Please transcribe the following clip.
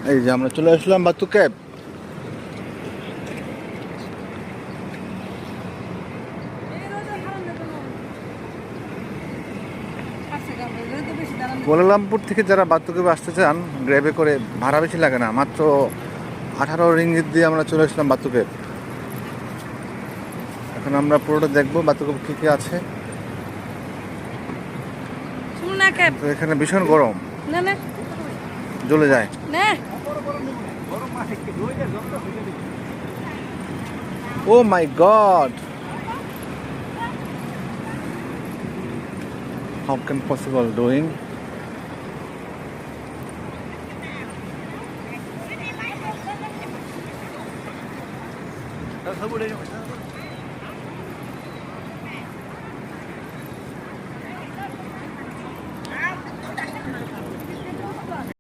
এই যে আমরা চলে আসলাম বাতু ক্যাব। কুয়ালালামপুর থেকে যারা বাতু ক্যাবে আসতে চান গ্র্যাবে করে ভাড়া বেশি লাগে না, মাত্র 18 রিঙ্গিত দিয়ে আমরা চলে আসলাম বাতু ক্যাব। এখন আমরা পুরোটা দেখবো বাতু ক্যাব কী কী আছে। তো এখানে ভীষণ গরম, জ্বলে যায়। ও মাই god, how can possible doing?